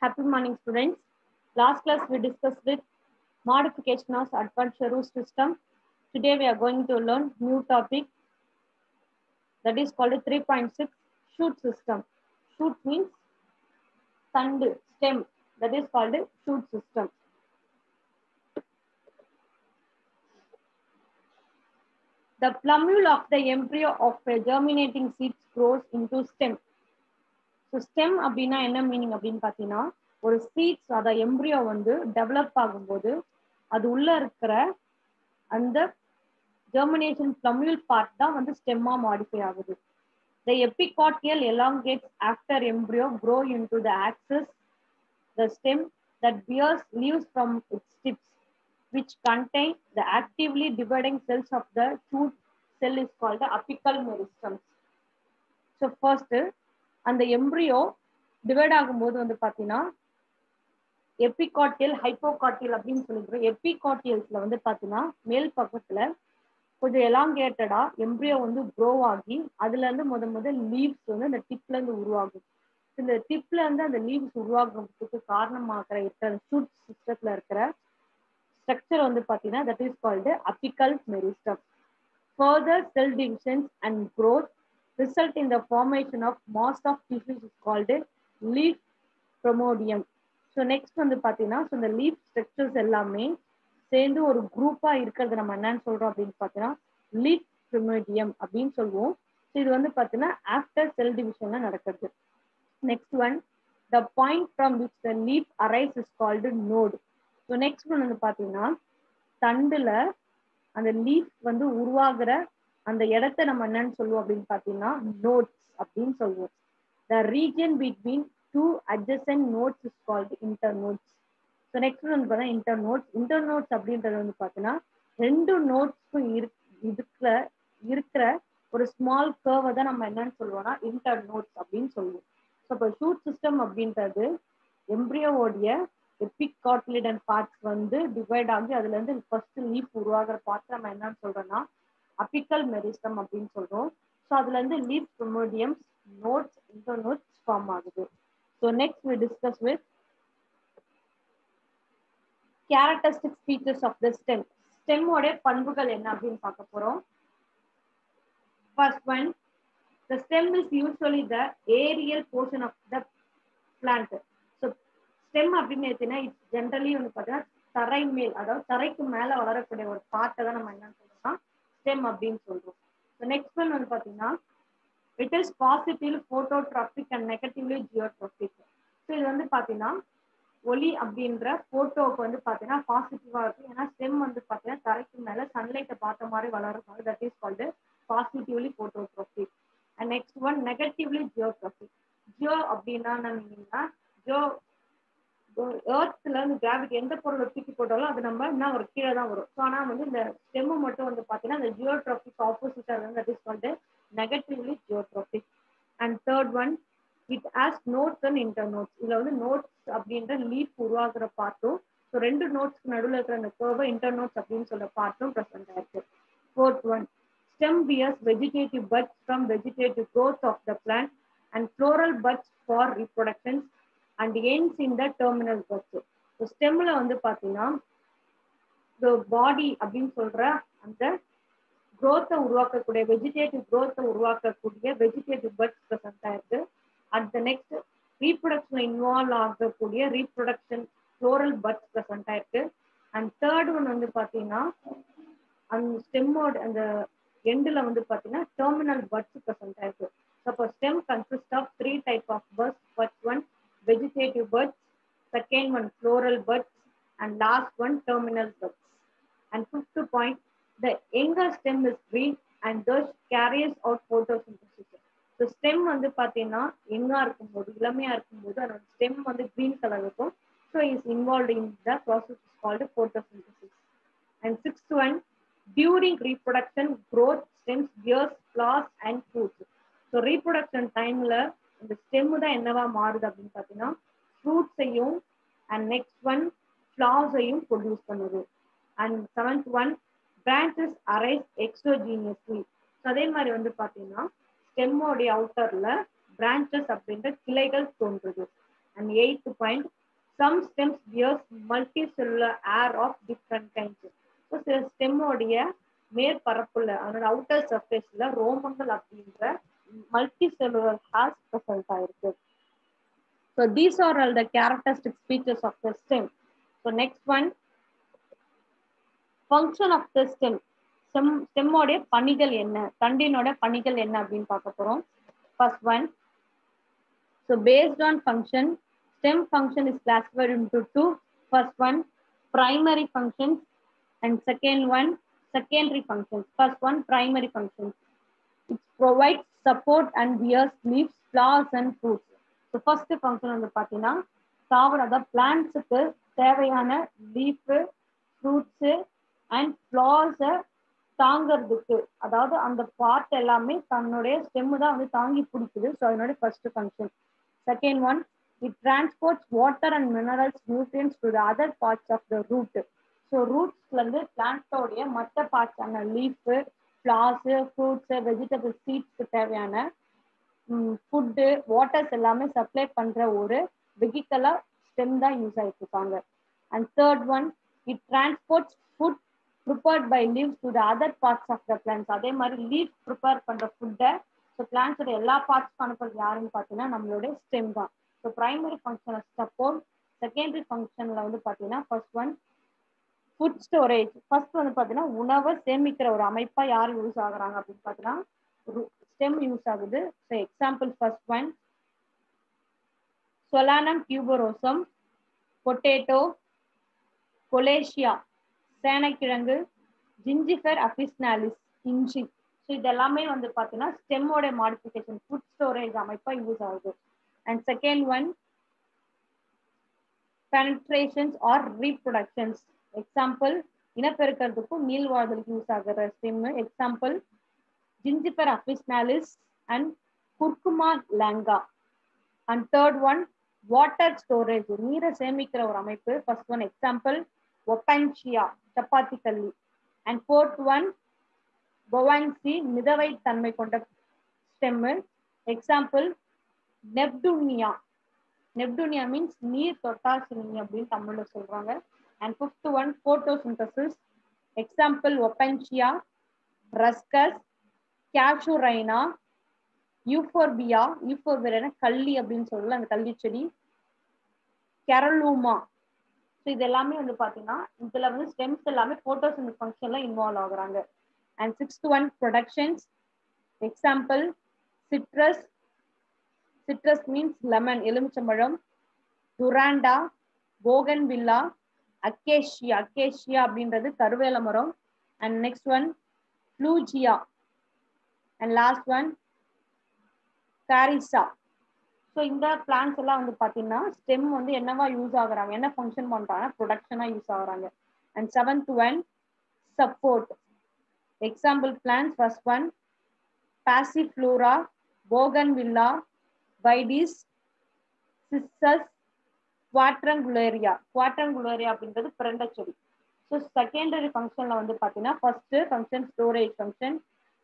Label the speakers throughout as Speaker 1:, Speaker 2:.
Speaker 1: Happy morning, students. Last class we discussed with modification of advanced root system. Today we are going to learn new topic that is called 3.6 shoot system. Shoot means stem. That is called shoot system. The plumule of the embryo of a germinating seed grows into stem. So stem அப்படின்னா என்ன meaning அப்படின்னு பார்த்தீங்கன்னா ஒரு seeds அத embryo வந்து develop ஆகும்போது அது உள்ள இருக்கிற அந்த ஜெர்மினேஷன் பிளமியூல் பார்ட் தான் வந்து ஸ்டெம்மா மாடிஃபை ஆகுது. The epicardial elongates after embryo grow into the axis, the stem that bears leaves from its tips, which contain the actively dividing cells of the shoot cell is called the apical meristums. So first அந்த embryo divide ஆகும்போது வந்து பார்த்தீங்கன்னா epicardial ஹைப்போகார்டியல் அப்படின்னு சொல்லிக்கிறோம். எபிகார்டியல்ஸ்ல வந்து பார்த்தீங்கன்னா மேல் பக்கத்துல கொஞ்சம் எலாங்கேட்டடா எம்ப்ரியோ வந்து க்ரோ ஆகி அதுல இருந்து முதல் லீவ்ஸ் வந்து அந்த டிப்ல இருந்து உருவாகும். இந்த டிப்ல இருந்து அந்த லீவ்ஸ் உருவாகிறதுக்கு காரணமாகிற இருக்கிற ஷூட் சிஸ்டத்துல இருக்கிற ஸ்ட்ரக்சர் வந்து பார்த்தீங்கன்னா that is called apical meristem. Further sell divisions and growth result in the formation of mass of tissues is called leaf primordium. So next வந்து பார்த்தீங்கன்னா ஸோ இந்த லீஃப் ஸ்ட்ரக்சர்ஸ் எல்லாமே சேர்ந்து ஒரு குரூப்பா இருக்கிறது நம்ம என்னன்னு சொல்றோம் அப்படின்னு பார்த்தீங்கன்னா லீஃப் primordium அப்படின்னு சொல்லுவோம். ஸோ இது வந்து பார்த்தீங்கன்னா ஆஃப்டர் செல் டிவிஷன்ல நடக்கிறது. Next one the point from which the leaf arise is called node. So next one வந்து பார்த்தீங்கன்னா தண்டுல அந்த லீஃப் வந்து உருவாகிற அந்த இடத்த நம்ம என்னன்னு சொல்லுவோம் அப்படின்னு பார்த்தீங்கன்னா நோட்ஸ் அப்படின்னு சொல்லுவோம். The region between two adjacent nodes is called internodes. So next வந்து பார்த்தா இன்டர்நோட்ஸ். இன்டர்நோட்ஸ் அப்படின்றது வந்து பார்த்தீங்கன்னா ரெண்டு நோட்ஸ்க்கும் இருக்கிற ஒரு ஸ்மால் கர்வை தான் நம்ம என்னன்னு சொல்லுவோம்னா இன்டர்நோட்ஸ் அப்படின்னு சொல்லுவோம். ஸோ இப்போ ஷூட் சிஸ்டம் அப்படின்றது எம்ப்ரியோவோடைய எபிகார்டிலிடன் பார்ட்ஸ் வந்து டிவைட் ஆகி அதுல இருந்து ஃபர்ஸ்ட் லீஃப் உருவாகிற பார்ட்ஸ் நம்ம என்னன்னு சொல்றோம்னா அபிக்கல் மெரிஸ்டம் அப்படின்னு சொல்றோம். ஸோ அதுல இருந்து leaf primordiums, nodes, internodes form ஆகுது. So next we discuss with characteristic features of the stem. Stem ஓட பண்புகள் என்ன அப்படின்னு பார்க்க போறோம். First one, the stem is usually the aerial portion of the plant. So stem அப்படின்னு எடுத்தீங்கன்னா இட்ஸ் ஜென்ரலி வந்து பார்த்தீங்கன்னா தரை மேல் அதாவது தரைக்கு மேல வளரக்கூடிய ஒரு பார்ட்டை தான் நம்ம என்னன்னு சொல்றோம்னா ஸ்டெம் அப்படின்னு சொல்றோம். நெக்ஸ்ட் ஒன் வந்து பார்த்தீங்கன்னா it is positive phototropic and negatively geotropic. So இது வந்து பார்த்தீங்கன்னா ஒளி அப்படின்ற போட்டோவுக்கு வந்து பார்த்தீங்கன்னா பாசிட்டிவா இருக்கும். ஏன்னா ஸ்டெம் வந்து பார்த்தீங்கன்னா தரைக்கு மேல சன்லைட்டை பார்த்த மாதிரி வளரும். That is called positively phototropic. And next one negatively geotropic. Geo அப்படின்னா என்னன்னா ஜியோ ஏர்த்ல இருந்து கிராவிட்டி எந்த பொருளை தூக்கி போட்டாலும் அது நம்ம என்ன ஒரு கீழே தான் வரும். ஸோ ஆனால் வந்து இந்த ஸ்டெம்மு மட்டும் வந்து பார்த்தீங்கன்னா இந்த ஜியோட்ராபிக் ஆப்போசிட்டா இருந்து that is called negatively geotropic. And third one it has notes and internodes. இதுல வந்து நோட்ஸ் அப்படின்ற லீஃப் உருவாக்குற பார்ட்டும் ஸோ ரெண்டு நோட்ஸ்க்கு நடுவில் இருக்கிற அந்த கர்வை இன்டர்நோட்ஸ் அப்படின்னு சொல்ற பார்ட்டும் ப்ரெசென்ட் ஆயிருக்கு. Fourth one stem bears vegetative buds from vegetative growth of the plant and floral buds for reproduction and ends in the terminal buds. So ஸ்டெம்ல வந்து பார்த்தீங்கன்னா பாடி அப்படின்னு சொல்ற அந்த growth-ஐ உருவாக்கக்கூடிய வெஜிடேட்டிவ் growth-ஐ உருவாக்கக்கூடிய வெஜிடேட்டிவ் பட்ஸ் ப்ரெசென்ட் ஆயிருக்கு. அட் நெக்ஸ்ட் ரீப்ரொடக்ஷன்ல இன்வால்வ் ஆகக்கூடிய ரீப்ரொடக்ஷன் ஃப்ளோரல் பட்ஸ் ப்ரெசென்ட் ஆயிருக்கு. அண்ட் தேர்ட் ஒன் வந்து பார்த்தீங்கன்னா அந்த ஸ்டெம்மோட அந்த எண்டுல வந்து பார்த்தீங்கன்னா டெர்மினல் பட்ஸ் ப்ரெசென்ட் ஆயிருக்கு. அப்போ stem consist of 3 types of buds. First one vegetative buds, second one floral buds, and last one terminal buds. And fifth point, the younger stem is green and thus carries out photosynthesis. So stem வந்து பார்த்தீங்கன்னா யங்கா இருக்கும்போது இளமையா இருக்கும்போது அதோட stem வந்து green color இருக்கும். So is involved in the process called photosynthesis. And sixth one, during reproduction growth stems bears flowers and fruits. So reproduction timeல இந்த stem தான் என்னவா மாறுது அப்படின்னு பார்த்தீங்கன்னா ஃப்ரூட்ஸையும் அண்ட் நெக்ஸ்ட் ஒன் ஃப்ளவர்ஸையும் ப்ரொடியூஸ் பண்ணுது. And seventh one branches arise exogenously. அதே மாதிரி வந்து பார்த்தீங்கன்னா ஸ்டெம்மோடைய அவுட்டர்ல பிரான்ச்சஸ் அப்படின்ற கிளைகள் தோன்றுது. And eighth point, some stems bears multicellular air of different kinds. So சில ஸ்டெம்மோடைய மேற்பரப்புல அதோட அவுட்டர் சர்ஃபேஸ்ல ரோமங்கள் அப்படின்ற மல்டி செல்லுலர் ஹேர்ஸ் ப்ரெசென்ட் ஆயிருக்கு. So these are all the characteristic features of the stem. So next one, function of the stem. ஸ்டெம்மோடைய பணிகள் என்ன, தண்டினோட பணிகள் என்ன அப்படின்னு பார்க்க போறோம். First one, so based on function, stem function is classified into two. First one, primary functions, and second one, secondary functions. First one, primary functions. It provides support and bears leaves, flowers and fruits. So first function வந்து பார்த்தீங்கன்னா தாவர பிளான்ட்ஸுக்கு தேவையான leaf, fruits and ஃப்ளவர்ஸை தாங்கிறதுக்கு, அதாவது அந்த part எல்லாமே தன்னுடைய stem தான் வந்து தாங்கி பிடிக்குது. ஸோ அதனுடைய first function. Second one, it transports water and minerals, nutrients to the other parts of the root. So rootsல இருந்து பிளான்ட்டோடைய மற்ற பார்ட்ஸான லீஃப், ஃப்ளவர்ஸ், ஃப்ரூட்ஸ், வெஜிடபிள் சீட்ஸ்க்கு தேவையான ஃபுட்டு, வாட்டர்ஸ் எல்லாமே சப்ளை பண்ற ஒரு வெஹிக்கலா ஸ்டெம் தான் யூஸ் ஆகிட்டு இருக்காங்க. And third one, it transports food prepared by leaves to the other parts of the plants. அதே மாதிரி லீவ் ப்ரிப்பேர் பண்ற ஃபுட்டை ஸோ பிளான்ஸோட எல்லா பார்ட்ஸ்க்கும் அனுப்புறது யாருன்னு பார்த்தீங்கன்னா நம்மளுடைய ஸ்டெம் தான். ஸோ பிரைமரி ஃபங்க்ஷனை சப்போர்ட். செகண்டரி ஃபங்க்ஷனில் வந்து பார்த்தீங்கன்னா first one, food storage. First வந்து பார்த்தீங்கன்னா உணவை சேமிக்கிற ஒரு அமைப்பாக யார் யூஸ் ஆகுறாங்க அப்படின்னு பார்த்தீங்கன்னா ஸ்டெம் யூஸ் ஆகுது. So example first one, solanum tuberosum, potato, colocasia சேனைக்கிழங்கு, ஜிஞ்சிஃபர் அபிஸ்னாலிஸ் இஞ்சி. ஸோ இதெல்லாமே வந்து பார்த்தீங்கன்னா ஸ்டெம்மோட மாடிஃபிகேஷன், ஃபுட் ஸ்டோரேஜ் அமைப்பாக யூஸ் ஆகுது. And second one, penetrations or reproductions. Example இனப்பெருக்கிறதுக்கும் நீள்வாழ்தலுக்கு யூஸ் ஆகுற stem. Example zingiber officinale and curcuma longa. And third one, water storage, நீரை சேமிக்கிற ஒரு அமைப்பு. ஃபர்ஸ்ட் ஒன் எக்ஸாம்பிள் ஒப்பன்ஷியா சப்பாத்தி கல்லி. அண்ட் ஃபோர்த் ஒன், பொவான்சி மிதவை தன்மை கொண்ட stem. Example neptunia. Neptunia means நீர் தொட்டாசினி அப்படின்னு தமிழ்ல சொல்றாங்க. And fifth one, photosynthesis. Example opuntia, ruscus, casuarina, euphorbia. Euphorbia கள்ளி அப்படின்னு சொல்லலாம், அந்த கள்ளி செடி. கெரலூமா. ஸோ இது எல்லாமே வந்து பார்த்தீங்கன்னா இதுல வந்து ஸ்டெம்ஸ் எல்லாமே போட்டோசிந்தசிஸ் ஃபங்க்ஷன்ல இன்வால்வ் ஆகுறாங்க. And sixth one, protections. Example citrus. Citrus means lemon, எலுமிச்சம்பழம். Duranta, bougainvillea, acacia. அக்கேஷியா அப்படின்றது கருவேல மரம். And next one, flueggea. And last one, carissa. So இந்த பிளான்ஸ் எல்லாம் வந்து பார்த்தீங்கன்னா ஸ்டெம் வந்து என்னவா யூஸ் ஆகுறாங்க, என்ன ஃபங்க்ஷன் பண்றாங்க, ப்ரொடக்ஷனா யூஸ் ஆகுறாங்க. And seventh one, support. Example plants first one, passiflora, bougainvillea, vitis, cissus, quadrangularis. Quadrangularis அப்படின்றது பிரண்டை செடி. ஸோ செகண்டரி ஃபங்க்ஷன்ல வந்து பார்த்தீங்கன்னா first function storage function,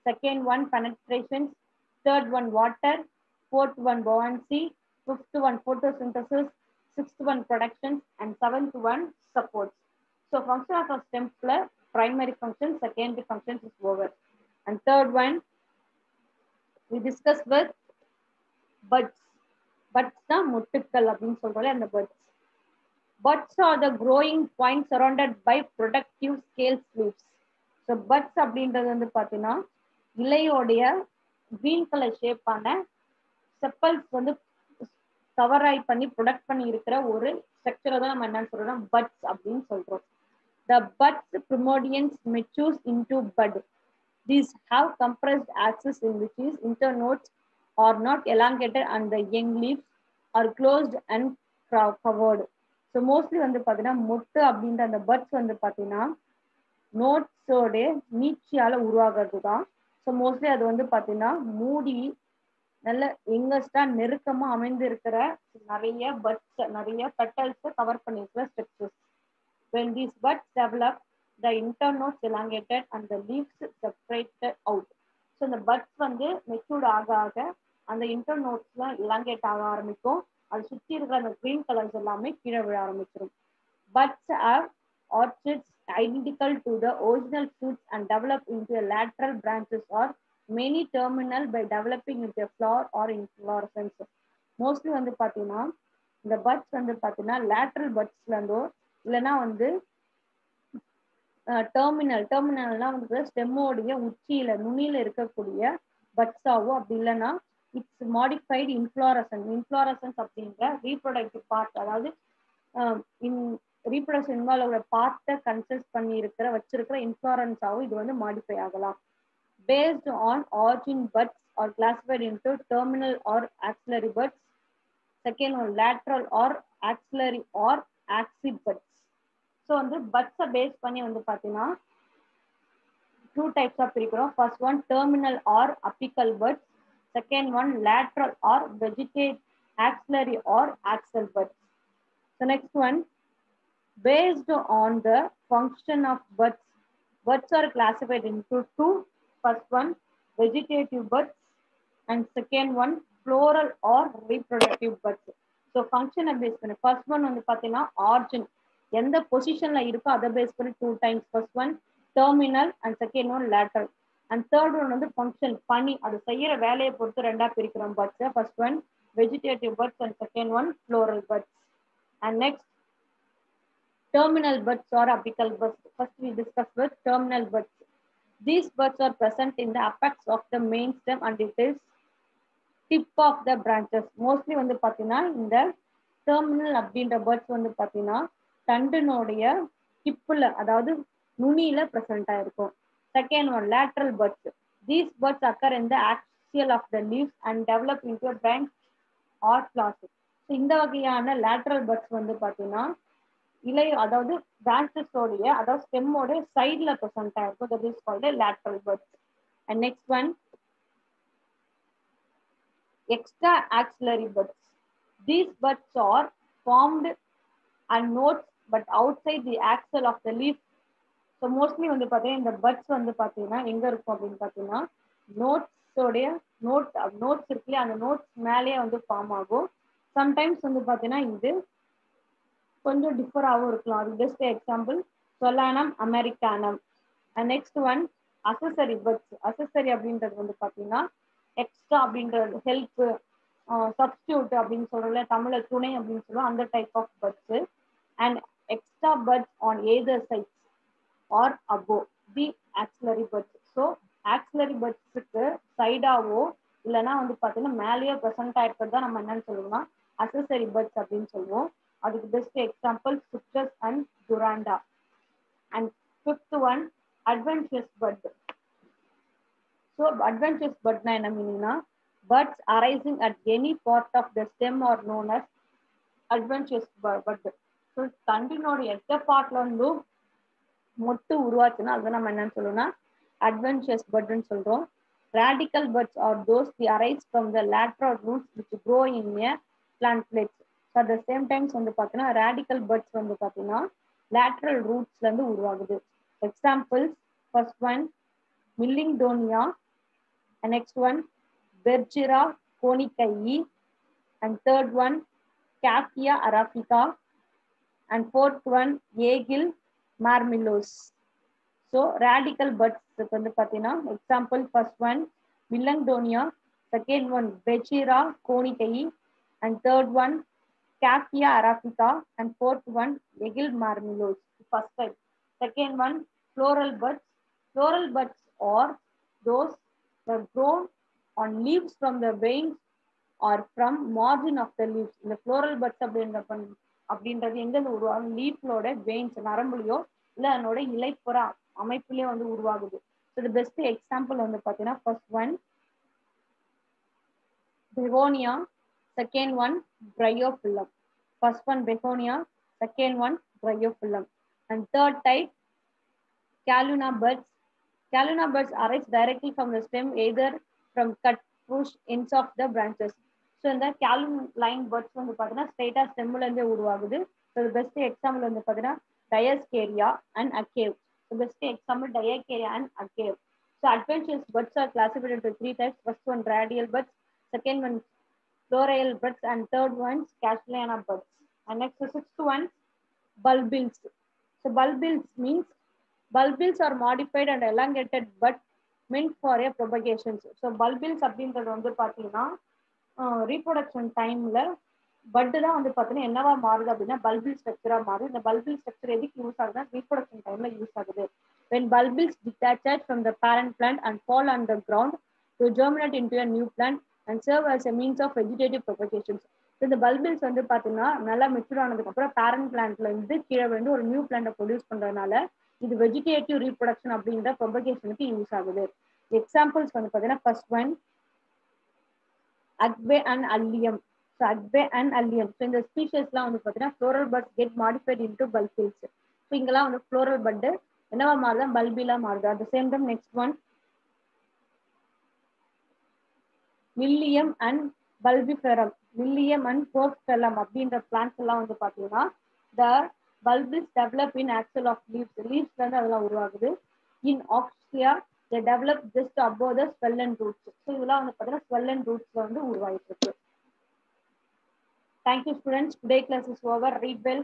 Speaker 1: second one penetrations, third one water, fourth one buoyancy, fifth one photosynthesis, sixth one productions, and seventh one supports. So function of a stem plus primary function, secondary functions is over. And third one we discuss with buds. Buds na muttukkal அப்படினு சொல்றோம்ல அந்த buds. Buds are the growing points surrounded by productive scale leaves. So buds அப்படின்றது வந்து பார்த்தீங்கன்னா இலையோடைய green color shape ஆன செப்பல்ஸ் வந்து cover ஆகி பண்ணி ப்ரொடக்ட் பண்ணி இருக்கிற ஒரு ஸ்ட்ரக்சரை தான் நம்ம என்னன்னு சொல்றோம், பட்ஸ் அப்படின்னு சொல்றோம். The buds primordians matures into bud. These have compressed axis in which is internodes are not elongated and the young leaves are closed and covered. So mostly வந்து பார்த்தீங்கன்னா மொட்டு அப்படின்ற அந்த பட்ஸ் வந்து பார்த்தீங்கன்னா நோட்ஸோட நீட்சியால உருவாகிறது தான். ஸோ மோஸ்ட்லி அது வந்து பார்த்தீங்கன்னா மூடி நல்ல எங்கஸ்டா நெருக்கமா அமைந்து இருக்கிற நிறைய பட்ஸ், நிறைய பெட்டல்ஸ் கவர் பண்ணிருக்கிற structures. When these buds develop, the internodes elongated and the leaves separated out. So இந்த buds வந்து மெச்சூர்ட் ஆக ஆக அந்த இன்டர்னோட்ஸ்லாம் elongate ஆக ஆரம்பிக்கும். அது சுத்தி இருக்கிற அந்த green colors எல்லாமே கீழே விழ ஆரம்பிச்சிடும். Buds have orchids identical to the original fruits and develop into a lateral branches or many terminal by developing into a flower or inflorescence. Mostly வந்து பார்த்தீங்கன்னா இந்த பட்ஸ் வந்து பார்த்தீங்கன்னா லேட்ரல் பட்ஸ்ல இருந்தோ இல்லைன்னா வந்து டெர்மினல்னா வந்து ஸ்டெம்மோடைய உச்சியில நுனியில இருக்கக்கூடிய பட்ஸாவோ அப்படி இல்லைன்னா இட்ஸ் மாடிஃபைடு இன்ஃப்ளாரசன்ஸ் அப்படின்ற ரீப்ரொடக்டிவ் பார்ட் அதாவது ரீப்ரொடக்ஷன் இன்வால்வ் பார்ட்டை கன்சிஸ்ட் பண்ணி வச்சிருக்கிற இன்ஃப்ளாரன்ஸாவும் இது வந்து மாடிஃபை ஆகலாம். Based on origin buds are classified into terminal or axillary buds. Second one lateral or axillary or axil buds. So வந்து பட்ஸை பேஸ் பண்ணி வந்து பார்த்தீங்கன்னா 2 types ஆஃப் பிரிக்கிறோம். First one terminal or apical buds. Second one lateral or vegetative axillary or axil buds. So next one based on the function of buds. Buds are classified into two. First one vegetative buds and second one floral or reproductive buds. So function based பண்ணி first one வந்து பார்த்தீங்கன்னா origin எந்த பொசிஷன்ல இருக்கோ அதை base பண்ணி 2 times. First one terminal and second one lateral and third one வந்து function பனி அது செய்யற வேலையை பொறுத்து ரெண்டா பிரிக்கிறோம் buds. First one vegetative buds and second one floral buds. And next terminal buds or apical buds. First we discuss with terminal buds. These buds are present in the apex of the main stem and it is tip of the branches. Mostly வந்து பார்த்தீங்கன்னா இந்த terminal அப்படின்ற buds வந்து பார்த்தீங்கன்னா தண்டினுடைய டிப்புல அதாவது நுனியில present ஆயிருக்கும். Second one lateral buds. These buds occur in the axial of the leaves and develop into a branch or flowers. இந்த வகையான lateral buds வந்து பார்த்தீங்கன்னா இலை அதாவது பிரான்சஸோடைய அதாவது ஸ்டெம்மோட சைட்ல ப்ரெசென்ட் ஆயிருக்கும். That is called lateral buds. And next one extra axillary buds. These buds are formed and nodes but outside the axil of the leaf. So mostly வந்து பார்த்தீங்கன்னா இந்த பட்ஸ் வந்து பார்த்தீங்கன்னா எங்க இருக்கும் அப்படின்னு பார்த்தீங்கன்னா நோட்ஸ் இருக்குல்லையா அந்த நோட்ஸ் மேலேயே வந்து ஃபார்ம் ஆகும். சம்டைம்ஸ் வந்து பார்த்தீங்கன்னா இது கொஞ்சம் டிஃபராகவும் இருக்கலாம். அது best example solanum americanum. And next one accessory buds. Accessory அப்படின்றது வந்து பார்த்தீங்கன்னா எக்ஸ்ட்ரா அப்படின்றது ஹெல்ப் சப்ஸ்டியூட் அப்படின்னு சொல்றோம்ல தமிழ்ல துணை அப்படின்னு சொல்லுவோம் அந்த type of buds. And extra buds on either sides or above the axillary buds. So axillary பட்ஸுக்கு சைடாவோ இல்லைன்னா வந்து பார்த்தீங்கன்னா மேலேயோ ப்ரெசென்ட் ஆயிருக்கிறது தான் நம்ம என்னன்னு சொல்லுவோம்னா அசசரி பட்ஸ் அப்படின்னு சொல்லுவோம். அதுக்கு best example citrus and duranta. And fifth one adventurous bud. So adventurous பட்னா என்ன மீனிங்னா buds arising at any part of the stem or known as adventurous bud. So தண்டினோட எந்த பார்ட்ல இருந்தும் மொட்டு உருவாச்சுன்னா அதுதான் நம்ம என்னன்னு சொல்லுவோம்னா அட்வென்ச்சரஸ் பட்னு சொல்றோம். Radical buds are those that arise from the lateral roots which grow in a plant plate. So at the same time வந்து பார்த்தீங்கன்னா radical buds வந்து பார்த்தீங்கன்னா lateral rootsல இருந்து உருவாகுது. Examples first one Millingdonia and next one Bergera conicae and third one Cassia arabica and fourth one Aegil marmelos. So radical buds வந்து பார்த்தீங்கன்னா example first one Millingdonia, second one Bergera conicae and third one Cassia arabica and fourth one Aegil marmelos. First type. Second one floral buds. Floral buds are those that grow on leaves from the veins or from margin of the leaves. இந்த floral buds அப்படின்றது எங்க உருவாகும் லீஃப்லோட veins நரம்புலையோ இல்ல அதனோட இலைப்புற அமைப்புலயே வந்து உருவாகுது. So the best example வந்து பார்த்தீங்கன்னா first one begonia, second one bryophyllum. First one begonia, second one bryophyllum and third type Calluna buds. Calluna buds arise directly from the stem either from cut push ends of the branches. So இந்த Calluline buds வந்து பார்த்தீங்கன்னா ஸ்ட்ரெயிட்டா ஸ்டெம்ல இருந்தே உருவாகுது. So the best example வந்து பார்த்தீங்கன்னா Diascaria and Acave. The best example Diascaria and Acave. So adventitious buds are classified into 3 types. First one radial buds, second one floral buds, and third one Castellana buds. And next the sixth one bulbils. So bulbils means bulbils are modified and elongated but meant for a propagation. So bulbils அப்படின்றது வந்து பார்த்தீங்கன்னா reproduction டைம்ல பட்டு தான் வந்து பார்த்தீங்கன்னா என்னவா மாறுது அப்படின்னா பல்பில் ஸ்ட்ரக்சரா மாறுது. இந்த பல்பில் ஸ்ட்ரக்சர் எதுக்கு யூஸ் ஆகுதுன்னா ரீப்ரொடக்ஷன் டைம்ல யூஸ் ஆகுது. When bulbils detach from the parent plant and fall on the ground to germinate into a new plant and serve as a means of vegetative propagation. இந்த பல்பில்ஸ் வந்து பார்த்தீங்கன்னா நல்லா mature ஆனதுக்கு அப்புறம் parent பிளான்ட்ல இருந்து கீழே வந்து ஒரு நியூ பிளான்ட்டை ப்ரொடியூஸ் பண்றதுனால இது வெஜிடேட்டிவ் ரீப்ரொடக்ஷன் அப்படின்ற ப்ரொபகேஷனுக்கு யூஸ் ஆகுது. எக்ஸாம்பிள்ஸ் வந்து பார்த்தீங்கன்னா first one agave and allium. So agave and allium. So இந்த ஸ்பீஷஸ்லாம் வந்து பார்த்தீங்கன்னா floral buds get modified into bulbils. So இங்கெல்லாம் வந்து ஃப்ளோரல் பட்டு என்னவா மாறுதா பல்பிலா மாறுது. At the same time next one millium and bulbiferum. Millium and போர்ஸ்பெல்லம் அப்படின்ற பிளான்ஸ் எல்லாம் வந்து பார்த்தீங்கன்னா the bulbils develop in axil of leaves. லீவ்ஸ்ல இருந்து அதெல்லாம் உருவாகுது. In axil they develop just above the swollen roots. So இதெல்லாம் வந்து பார்த்தீங்கன்னா swollen rootsல வந்து உருவாயிட்டு இருக்கு. Thank you students. Today class is over. Read well.